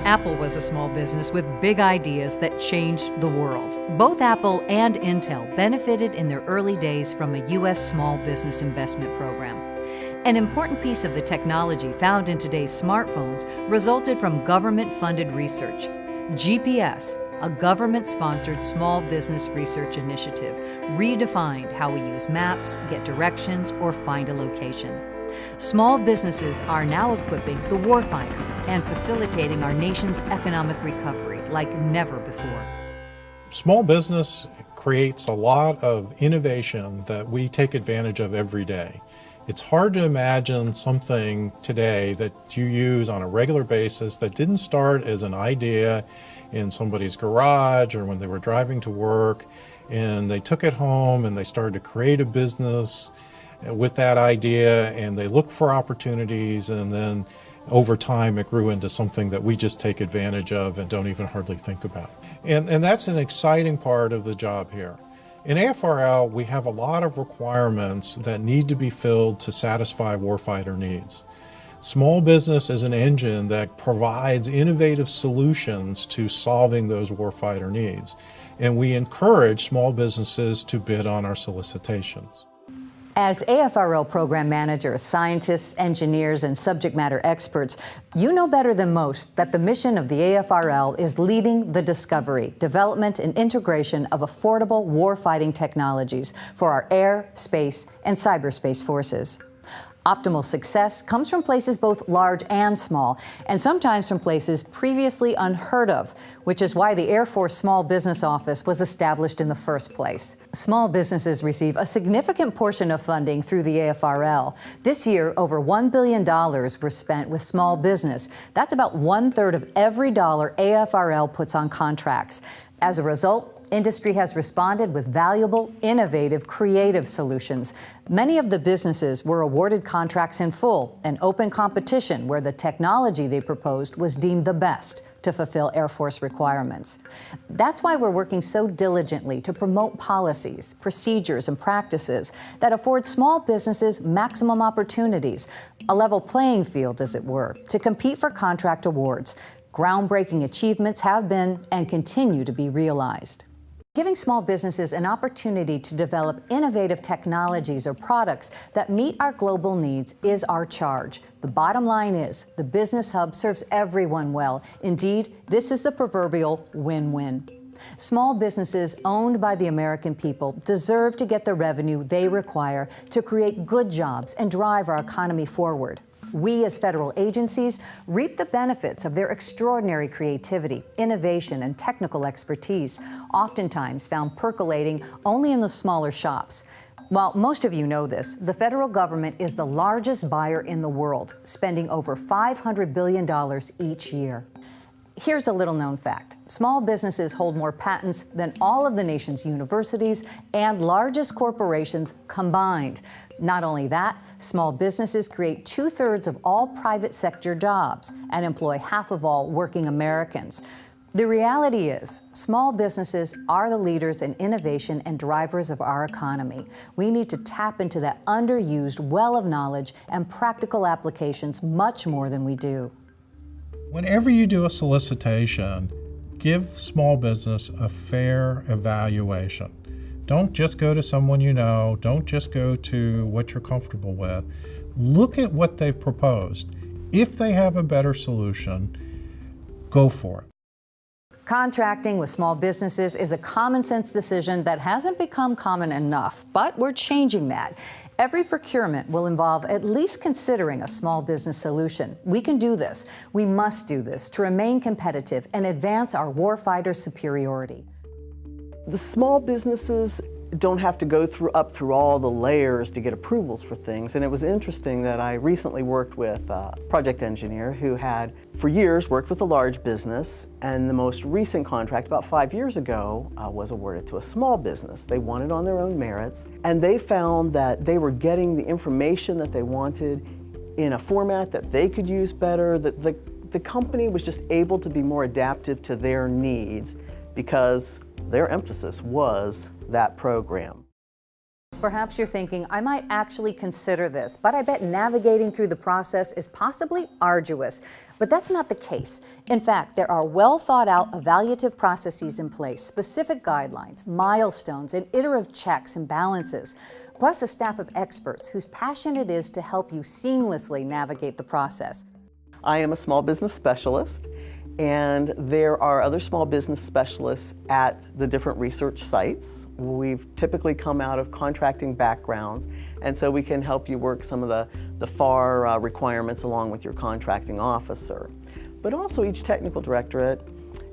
Apple was a small business with big ideas that changed the world. Both Apple and Intel benefited in their early days from a U.S. small business investment program. An important piece of the technology found in today's smartphones resulted from government-funded research. GPS, a government-sponsored small business research initiative, redefined how we use maps, get directions, or find a location. Small businesses are now equipping the warfighter and facilitating our nation's economic recovery like never before. Small business creates a lot of innovation that we take advantage of every day. It's hard to imagine something today that you use on a regular basis that didn't start as an idea in somebody's garage or when they were driving to work, and they took it home and they started to create a business with that idea, and they looked for opportunities, and then over time it grew into something that we just take advantage of and don't even hardly think about. And that's an exciting part of the job here. In AFRL, we have a lot of requirements that need to be filled to satisfy warfighter needs. Small business is an engine that provides innovative solutions to solving those warfighter needs, and we encourage small businesses to bid on our solicitations. As AFRL program managers, scientists, engineers, and subject matter experts, you know better than most that the mission of the AFRL is leading the discovery, development, and integration of affordable warfighting technologies for our air, space, and cyberspace forces. Optimal success comes from places both large and small, and sometimes from places previously unheard of, which is why the Air Force Small Business Office was established in the first place. Small businesses receive a significant portion of funding through the AFRL. This year, over $1 billion were spent with small business. That's about 1/3 of every dollar AFRL puts on contracts. As a result, industry has responded with valuable, innovative, creative solutions. Many of the businesses were awarded contracts in full, an open competition where the technology they proposed was deemed the best to fulfill Air Force requirements. That's why we're working so diligently to promote policies, procedures, and practices that afford small businesses maximum opportunities, a level playing field, as it were, to compete for contract awards. Groundbreaking achievements have been and continue to be realized. Giving small businesses an opportunity to develop innovative technologies or products that meet our global needs is our charge. The bottom line is, the Business Hub serves everyone well. Indeed, this is the proverbial win-win. Small businesses owned by the American people deserve to get the revenue they require to create good jobs and drive our economy forward. We, as federal agencies, reap the benefits of their extraordinary creativity, innovation, and technical expertise, oftentimes found percolating only in the smaller shops. While most of you know this, the federal government is the largest buyer in the world, spending over $500 billion each year. Here's a little-known fact. Small businesses hold more patents than all of the nation's universities and largest corporations combined. Not only that, small businesses create 2/3 of all private sector jobs and employ half of all working Americans. The reality is, small businesses are the leaders in innovation and drivers of our economy. We need to tap into that underused well of knowledge and practical applications much more than we do. Whenever you do a solicitation, give small business a fair evaluation. Don't just go to someone you know. Don't just go to what you're comfortable with. Look at what they've proposed. If they have a better solution, go for it. Contracting with small businesses is a common sense decision that hasn't become common enough, but we're changing that. Every procurement will involve at least considering a small business solution. We can do this. We must do this to remain competitive and advance our warfighter superiority. The small businesses don't have to go through all the layers to get approvals for things. And it was interesting that I recently worked with a project engineer who had, for years, worked with a large business, and the most recent contract, about 5 years ago, was awarded to a small business. They won it on their own merits, and they found that they were getting the information that they wanted in a format that they could use better, that the company was just able to be more adaptive to their needs because their emphasis was that program. Perhaps you're thinking, I might actually consider this, but I bet navigating through the process is possibly arduous. But that's not the case. In fact, there are well thought out evaluative processes in place, specific guidelines, milestones, and iterative checks and balances, plus a staff of experts whose passion it is to help you seamlessly navigate the process. I am a small business specialist, and there are other small business specialists at the different research sites. We've typically come out of contracting backgrounds, and so we can help you work some of the FAR requirements along with your contracting officer. But also each technical directorate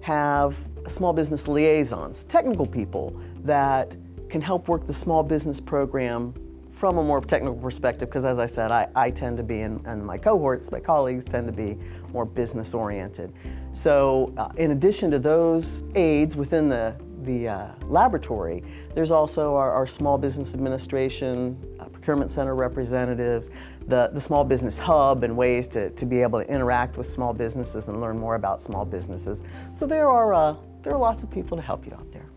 have small business liaisons, technical people that can help work the small business program from a more technical perspective, because as I said, I tend to be, and my cohorts, my colleagues tend to be more business oriented. So in addition to those aides within the laboratory, there's also our small business administration, procurement center representatives, the small business hub, and ways to be able to interact with small businesses and learn more about small businesses. So there are lots of people to help you out there.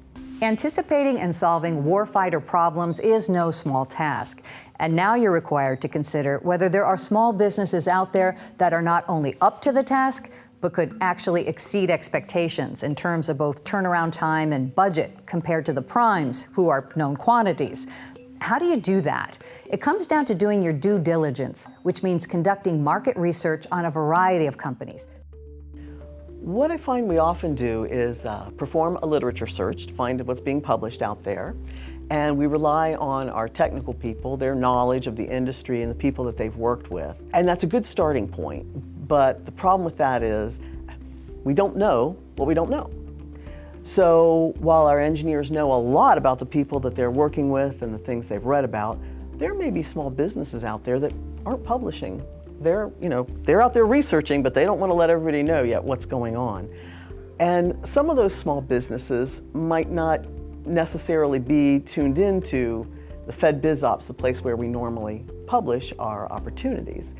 Anticipating and solving warfighter problems is no small task. And now you're required to consider whether there are small businesses out there that are not only up to the task, but could actually exceed expectations in terms of both turnaround time and budget compared to the primes, who are known quantities. How do you do that? It comes down to doing your due diligence, which means conducting market research on a variety of companies. What I find we often do is perform a literature search to find what's being published out there, and we rely on our technical people, their knowledge of the industry and the people that they've worked with. And that's a good starting point, but the problem with that is we don't know what we don't know. So while our engineers know a lot about the people that they're working with and the things they've read about, there may be small businesses out there that aren't publishing. They're out there researching, but they don't want to let everybody know yet what's going on. And some of those small businesses might not necessarily be tuned into the Fed BizOps, the place where we normally publish our opportunities.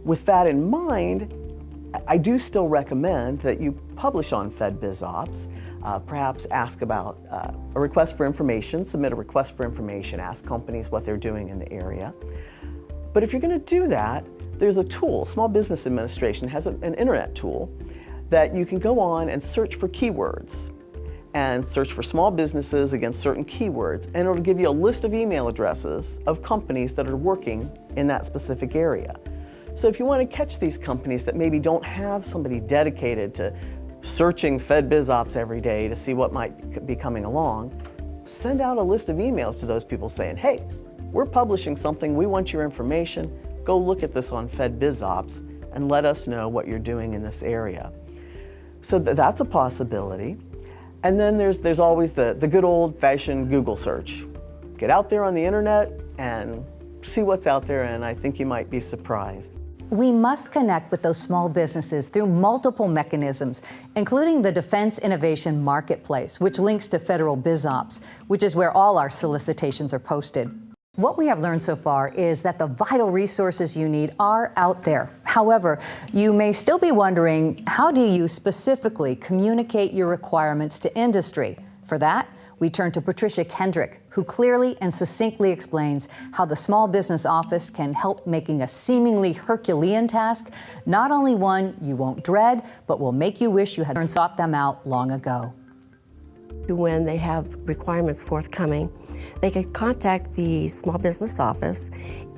With that in mind, I do still recommend that you publish on Fed BizOps, perhaps ask about a request for information, submit a request for information, ask companies what they're doing in the area. But if you're going to do that, there's a tool. Small Business Administration has an internet tool that you can go on and search for keywords and search for small businesses against certain keywords, and it'll give you a list of email addresses of companies that are working in that specific area. So if you want to catch these companies that maybe don't have somebody dedicated to searching Fed BizOps every day to see what might be coming along, send out a list of emails to those people saying, hey, we're publishing something, we want your information. Go look at this on Fed BizOps and let us know what you're doing in this area. So that's a possibility. And then there's always the good old-fashioned Google search. Get out there on the internet and see what's out there, and I think you might be surprised. We must connect with those small businesses through multiple mechanisms, including the Defense Innovation Marketplace, which links to Federal BizOps, which is where all our solicitations are posted. What we have learned so far is that the vital resources you need are out there. However, you may still be wondering, how do you specifically communicate your requirements to industry? For that, we turn to Patricia Kendrick, who clearly and succinctly explains how the Small Business Office can help making a seemingly Herculean task not only one you won't dread, but will make you wish you had sought them out long ago. When they have requirements forthcoming, they can contact the Small Business Office,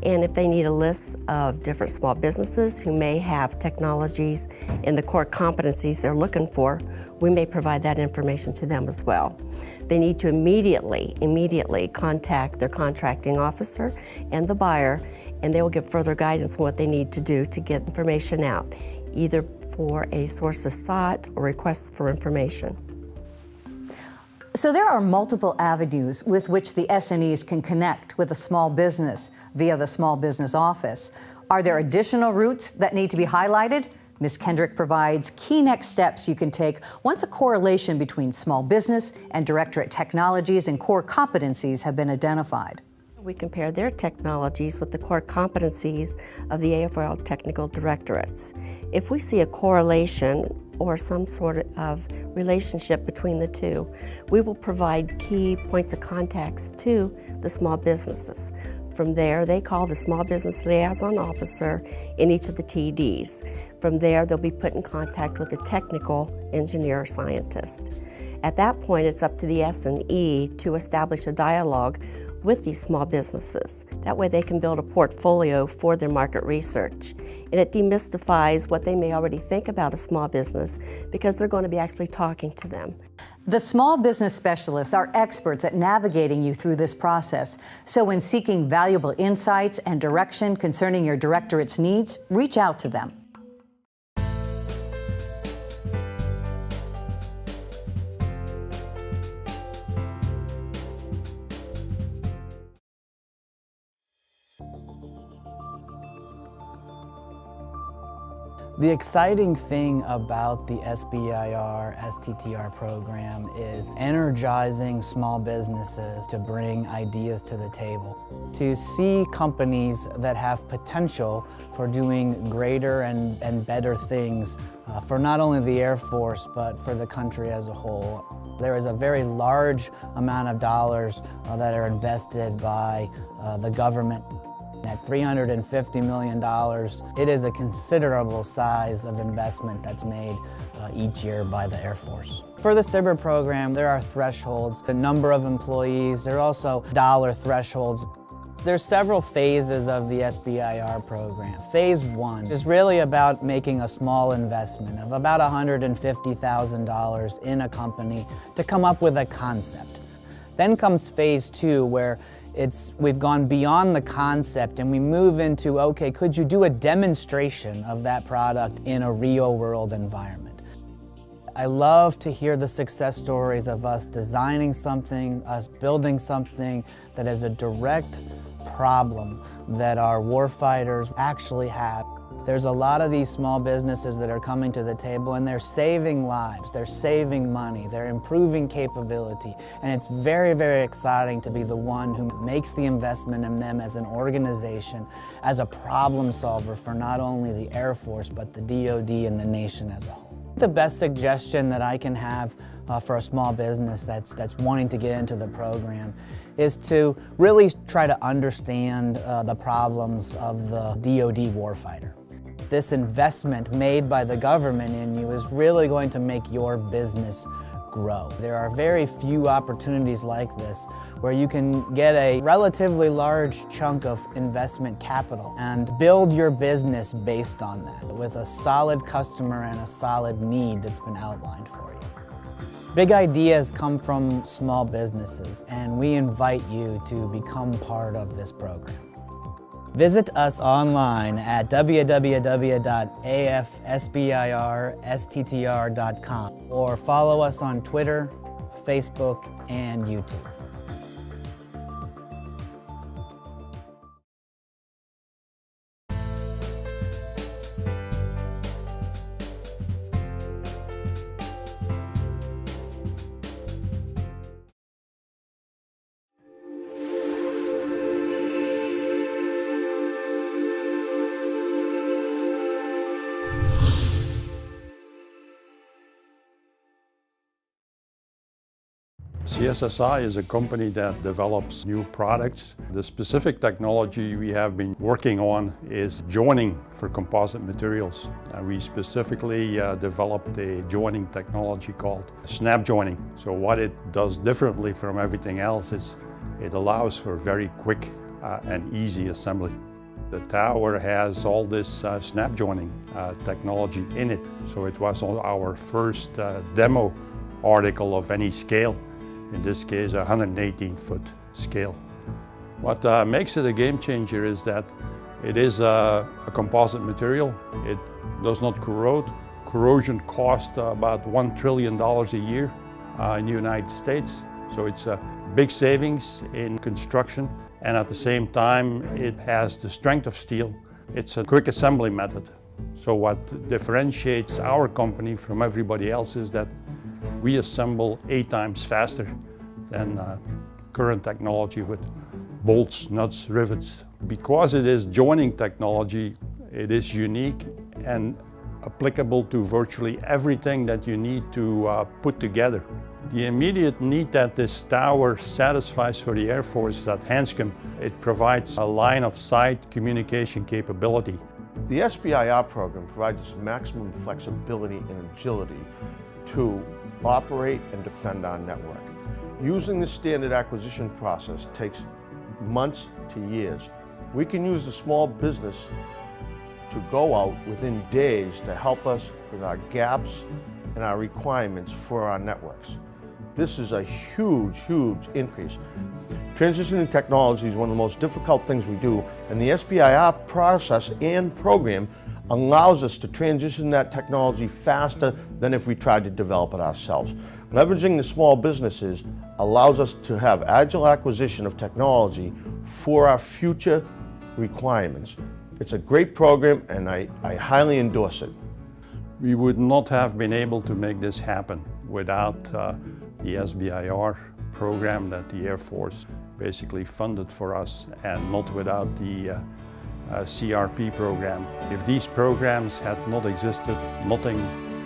and if they need a list of different small businesses who may have technologies and the core competencies they're looking for, we may provide that information to them as well. They need to immediately contact their contracting officer and the buyer, and they will give further guidance on what they need to do to get information out, either for a sources sought or requests for information. So there are multiple avenues with which the SNEs can connect with a small business via the Small Business Office. Are there additional routes that need to be highlighted? Ms. Kendrick provides key next steps you can take once a correlation between small business and directorate technologies and core competencies have been identified. We compare their technologies with the core competencies of the AFRL technical directorates. If we see a correlation or some sort of relationship between the two, we will provide key points of contacts to the small businesses. from there, they call the Small Business Liaison Officer in each of the TDs. From there, they'll be put in contact with a technical engineer or scientist. At that point, it's up to the S&E to establish a dialogue with these small businesses. That way they can build a portfolio for their market research. And it demystifies what they may already think about a small business because they're going to be actually talking to them. The small business specialists are experts at navigating you through this process. So when seeking valuable insights and direction concerning your directorate's needs, reach out to them. The exciting thing about the SBIR, STTR program is energizing small businesses to bring ideas to the table, to see companies that have potential for doing greater and better things for not only the Air Force, but for the country as a whole. There is a very large amount of dollars that are invested by the government. At $350 million, it is a considerable size of investment that's made each year by the Air Force. For the SBIR program, there are thresholds, the number of employees, there are also dollar thresholds. There's several phases of the SBIR program. Phase 1 is really about making a small investment of about $150,000 in a company to come up with a concept. Then comes phase 2, where we've gone beyond the concept and we move into, okay, could you do a demonstration of that product in a real world environment? I love to hear the success stories of us designing something, us building something that is a direct problem that our warfighters actually have. There's a lot of these small businesses that are coming to the table and they're saving lives, they're saving money, they're improving capability, and it's very, very exciting to be the one who makes the investment in them as an organization, as a problem solver for not only the Air Force, but the DoD and the nation as a whole. The best suggestion that I can have for a small business that's wanting to get into the program is to really try to understand the problems of the DoD warfighter. This investment made by the government in you is really going to make your business grow. There are very few opportunities like this where you can get a relatively large chunk of investment capital and build your business based on that with a solid customer and a solid need that's been outlined for you. Big ideas come from small businesses, and we invite you to become part of this program. Visit us online at www.afsbirstttr.com or follow us on Twitter, Facebook, and YouTube. CSSI is a company that develops new products. The specific technology we have been working on is joining for composite materials. We specifically developed a joining technology called snap joining. So what it does differently from everything else is it allows for very quick and easy assembly. The tower has all this snap joining technology in it. So it was our first demo article of any scale. In this case, a 118-foot scale. What makes it a game changer is that it is a composite material. It does not corrode. Corrosion costs about $1 trillion a year in the United States. So it's a big savings in construction, and at the same time, it has the strength of steel. It's a quick assembly method. So what differentiates our company from everybody else is that we assemble 8 times faster than current technology with bolts, nuts, rivets. Because it is joining technology, it is unique and applicable to virtually everything that you need to put together. The immediate need that this tower satisfies for the Air Force is at Hanscom. It provides a line of sight communication capability. The SBIR program provides us maximum flexibility and agility to operate and defend our network. Using the standard acquisition process takes months to years. We can use the small business to go out within days to help us with our gaps and our requirements for our networks. This is a huge, huge increase. Transitioning technology is one of the most difficult things we do, and the SBIR process and program allows us to transition that technology faster than if we tried to develop it ourselves. Leveraging the small businesses allows us to have agile acquisition of technology for our future requirements. It's a great program, and I highly endorse it. We would not have been able to make this happen without the SBIR program that the Air Force basically funded for us, and not without the CRP program. If these programs had not existed, nothing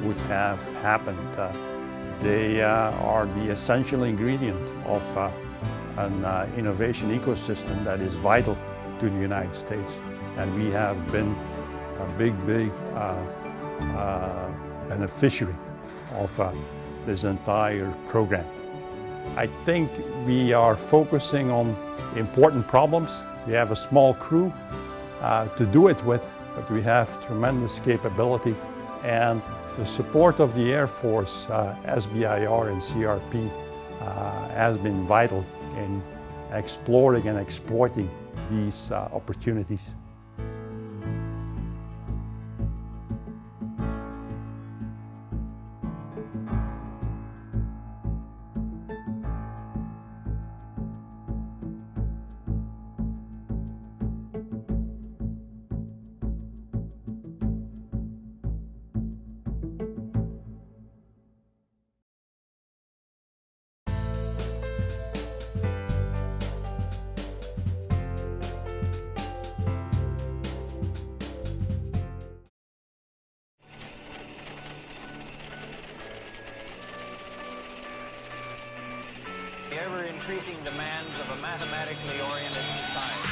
would have happened. They are the essential ingredient of an innovation ecosystem that is vital to the United States. And we have been a big beneficiary of this entire program. I think we are focusing on important problems. We have a small crew to do it with, but we have tremendous capability, and the support of the Air Force, SBIR and CRP has been vital in exploring and exploiting these opportunities. The ever-increasing demands of a mathematically oriented society.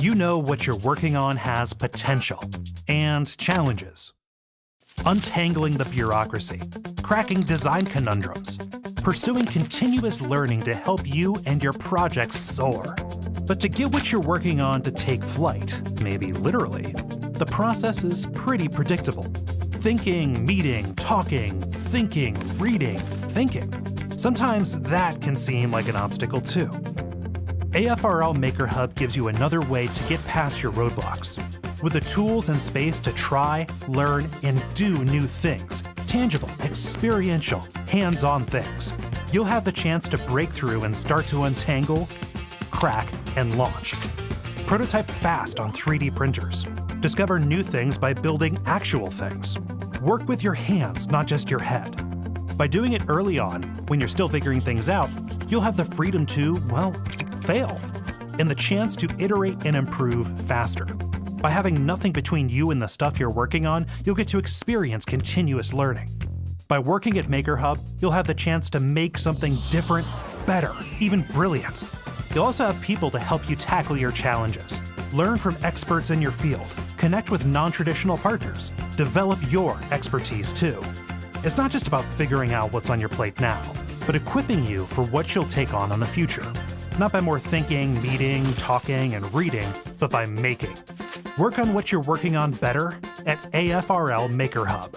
You know what you're working on has potential and challenges. Untangling the bureaucracy, cracking design conundrums, pursuing continuous learning to help you and your projects soar. But to get what you're working on to take flight, maybe literally, the process is pretty predictable. Thinking, meeting, talking, thinking, reading, thinking. Sometimes that can seem like an obstacle too. AFRL Maker Hub gives you another way to get past your roadblocks. With the tools and space to try, learn, and do new things, tangible, experiential, hands-on things, you'll have the chance to break through and start to untangle, crack, and launch. Prototype fast on 3D printers. Discover new things by building actual things. Work with your hands, not just your head. By doing it early on, when you're still figuring things out, you'll have the freedom to, well, fail, and the chance to iterate and improve faster. By having nothing between you and the stuff you're working on, you'll get to experience continuous learning. By working at Maker Hub, you'll have the chance to make something different, better, even brilliant. You'll also have people to help you tackle your challenges. Learn from experts in your field, connect with non-traditional partners, develop your expertise too. It's not just about figuring out what's on your plate now, but equipping you for what you'll take on in the future. Not by more thinking, meeting, talking, and reading, but by making. Work on what you're working on better at AFRL Maker Hub.